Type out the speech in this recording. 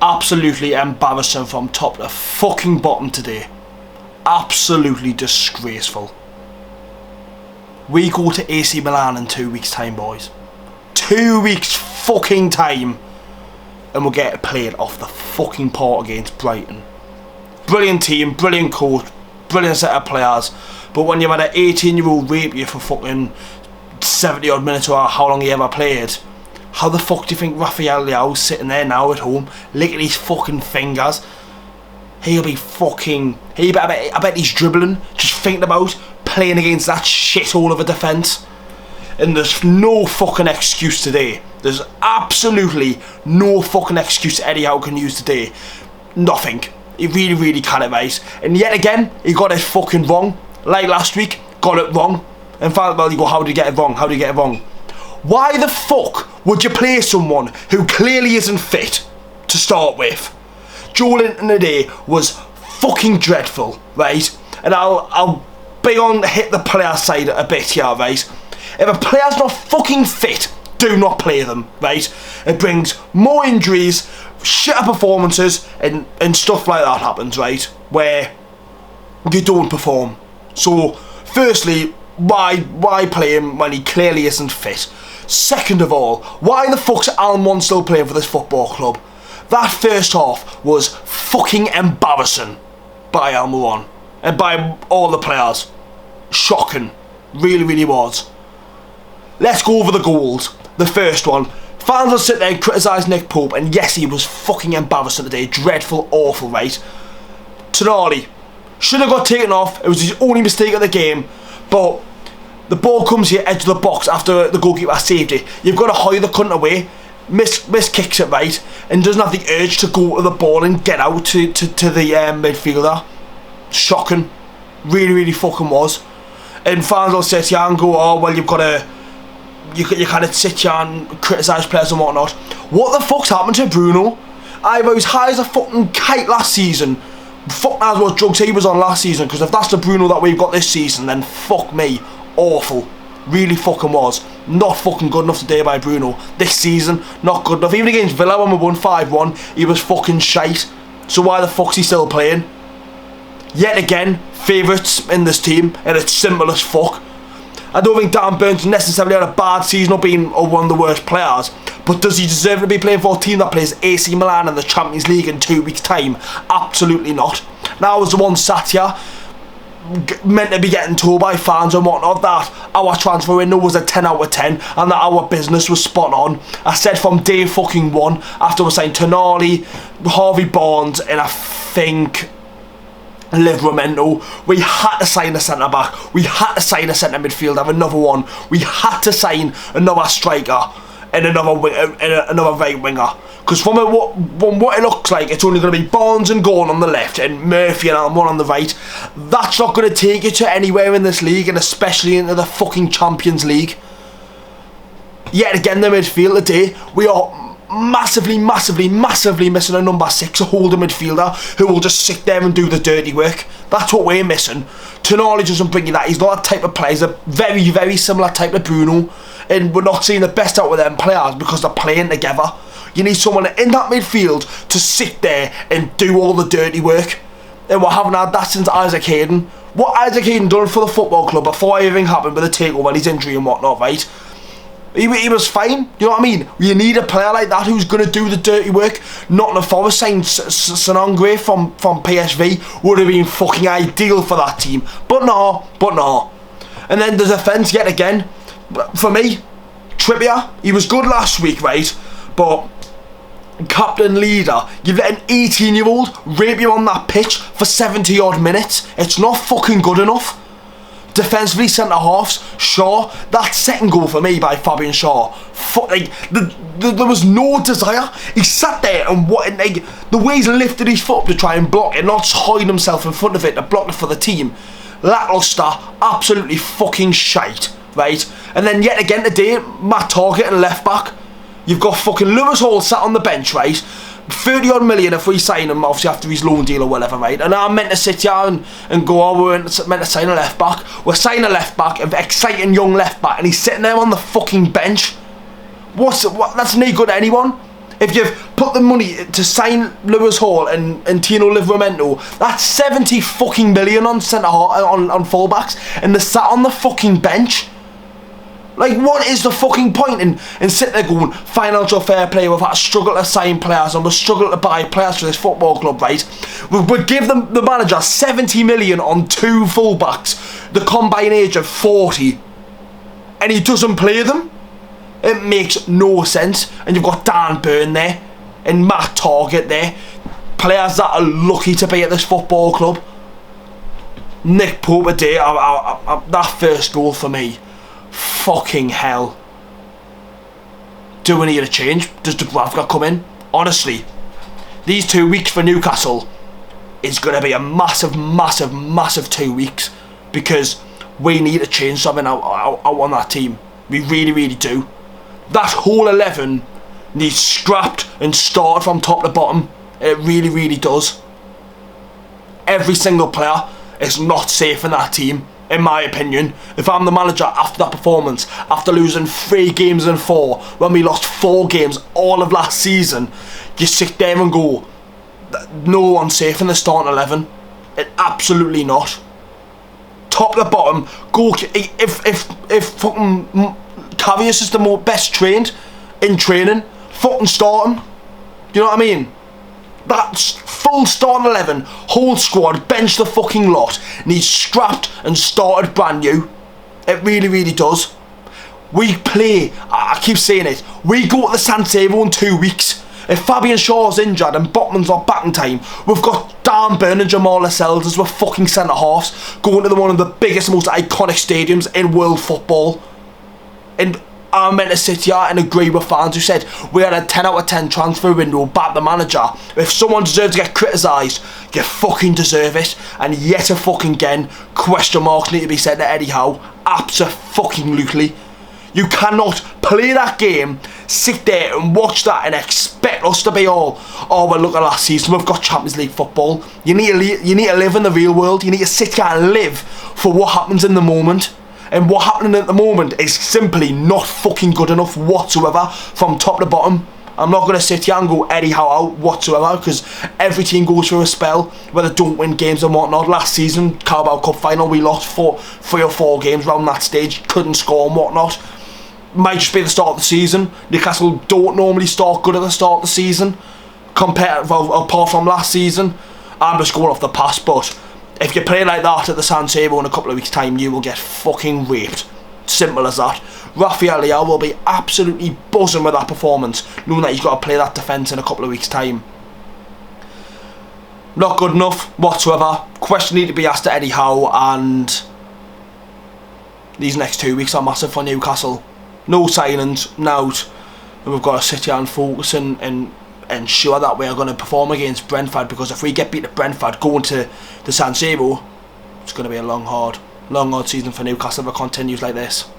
Absolutely embarrassing from top to fucking bottom today. Absolutely disgraceful. We go to AC Milan in 2 weeks time, boys. 2 weeks fucking time. And we'll get played off the fucking part against Brighton. Brilliant team, brilliant coach, brilliant set of players. But when you've had an 18-year-old rape you for fucking 70 odd minutes or how long he ever played, how the fuck do you think Rafael Leao's sitting there now at home, licking his fucking fingers? He'll be fucking... I bet he's dribbling, just thinking about playing against that shithole of a defence. And there's no fucking excuse today. There's absolutely no fucking excuse Eddie Howe can use today. Nothing. He really, really can't, right? And yet again, he got it fucking wrong. Like last week, got it wrong. And finally, well, you go, how did he get it wrong? How did he get it wrong? Why the fuck would you play someone who clearly isn't fit to start with? Joe Linton today was fucking dreadful, right? And I'll be on hit the player side a bit here, right? If a player's not fucking fit, do not play them, right? It brings more injuries, shitter performances, and stuff like that happens, right? Where you don't perform. So, firstly, why play him when he clearly isn't fit? Second of all, why the fuck's Almond still playing for this football club? That first half was fucking embarrassing by Almiron and by all the players. Shocking. Really, really was. Let's go over the goals. The first one. Fans will sit there and criticise Nick Pope, and yes, he was fucking embarrassing today. Dreadful, awful, right? Tonali should have got taken off. It was his only mistake of the game, but the ball comes here, edge of the box after the goalkeeper saved it. You've got to hide the cunt away. Miss kicks it right, and doesn't have the urge to go to the ball and get out to the midfielder. Shocking. Really, really fucking was. And fans will sit here and go, oh, well, you've got to... You kind of sit here and criticise players and whatnot. What the fuck's happened to Bruno? I was high as a fucking kite last season. Fuck knows what drugs he was on last season, because if that's the Bruno that we've got this season, then fuck me. Awful. Really fucking was. Not fucking good enough today by Bruno. This season, not good enough. Even against Villa when we won 5-1, he was fucking shite. So why the fuck's he still playing? Yet again, favourites in this team, and it's simple as fuck. I don't think Dan Burns necessarily had a bad season or being one of the worst players, but does he deserve to be playing for a team that plays AC Milan in the Champions League in 2 weeks' time? Absolutely not. Now I was the one sat here meant to be getting told by fans and whatnot that our transfer window was a 10 out of 10 and that our business was spot on. I said from day fucking one, after we signed Tonali, Harvey Barnes, and I think Livramento, we had to sign a centre back, we had to sign a centre midfielder, another one, we had to sign another striker and another right winger, because from what it looks like, it's only going to be Barnes and Gorn on the left and Murphy and Almond on the right. That's not going to take you to anywhere in this league, and especially into the fucking Champions League. Yet again, the midfield today, we are massively missing a number 6, a holding midfielder who will just sit there and do the dirty work. That's what we're missing. Tonali doesn't bring you that. He's not that type of player. He's a very, very similar type of Bruno, and we're not seeing the best out of them players because they're playing together. You need someone in that midfield to sit there and do all the dirty work, and we haven't had that since Isaac Hayden. What Isaac Hayden done for the football club before everything happened with the takeover and his injury and whatnot, right? He was fine, you know what I mean? You need a player like that who's going to do the dirty work. Nottingham Forest signed Sonangwe from PSV would have been fucking ideal for that team. But no. And then there's offence yet again. For me, Trippier, he was good last week, right? But captain leader, you've let an 18-year-old rape you on that pitch for 70 odd minutes. It's not fucking good enough. Defensively, centre halves, Shaw, that second goal for me by Fabian Shaw, there was no desire. He sat there and the way he's lifted his foot up to try and block it, not hide himself in front of it to block it for the team. Lacklustre, absolutely fucking shite, right? And then yet again today, Matt Target and left back. You've got fucking Lewis Hall sat on the bench, right? 30 odd million if we sign him, obviously after his loan deal or whatever, right? And I'm meant to sit here and go, oh, we're meant to sign a left back. We're signing a left back, an exciting young left back, and he's sitting there on the fucking bench. That's no good to anyone. If you've put the money to sign Lewis Hall and Tino Livramento, that's 70 fucking million on centre on fullbacks, and they're sat on the fucking bench. Like, what is the fucking point in sitting there going, financial fair play, we've had to struggle to sign players and we're struggling to buy players for this football club, right? We give them, the manager, 70 million on 2 fullbacks, the combined age of 40, and he doesn't play them? It makes no sense. And you've got Dan Burn there and Matt Target there, players that are lucky to be at this football club. Nick Pope today, that first goal for me, fucking hell. Do we need a change? Does Dubravka come in? Honestly, these 2 weeks for Newcastle is going to be a massive, massive, massive 2 weeks, because we need to change something out on that team. We really, really do. That whole 11 needs scrapped and started from top to bottom. It really, really does. Every single player is not safe in that team, in my opinion. If I'm the manager after that performance, after losing 3 games in 4, when we lost 4 games all of last season, you sit there and go, no one's safe in the starting 11. It absolutely not. Top to bottom, go. If fucking Cavius is the best trained in training, fucking start him. Do you know what I mean? That's full starting 11, whole squad, bench the fucking lot, needs scrapped and started brand new. It really, really does. We play, I keep saying it, we go to the San Siro in 2 weeks. If Fabian Shaw's injured and Botman's not back in time, we've got Dan Burn and Jamal Lascelles as we're fucking centre halves, going to one of the biggest, most iconic stadiums in world football. And I'm meant to sit here and agree with fans who said we had a 10 out of 10 transfer window, back the manager. If someone deserves to get criticised, you fucking deserve it. And yet again, question marks need to be said to Eddie Howe. Absolutely. You cannot play that game, sit there and watch that and expect us to be all, oh well, look at last season, we've got Champions League football. You need to live in the real world. You need to sit here and live for what happens in the moment. And what happening at the moment is simply not fucking good enough whatsoever from top to bottom. I'm not going to sit here and go Eddie Howe out whatsoever, because every team goes through a spell where they don't win games and whatnot. Last season, Carabao Cup final, we lost 3 or 4 games around that stage, couldn't score and whatnot. Might just be the start of the season. Newcastle don't normally start good at the start of the season, apart from last season. I'm just going off the past, but if you play like that at the San Siro in a couple of weeks' time, you will get fucking raped. Simple as that. Rafael Leao will be absolutely buzzing with that performance, knowing that he's got to play that defence in a couple of weeks' time. Not good enough whatsoever. Question need to be asked to Eddie Howe, and these next 2 weeks are massive for Newcastle. No signings, nout, and we've got to sit here and focus and ensure that we are going to perform against Brentford, because if we get beat at Brentford going to the San Siro, it's going to be a long hard season for Newcastle if it continues like this.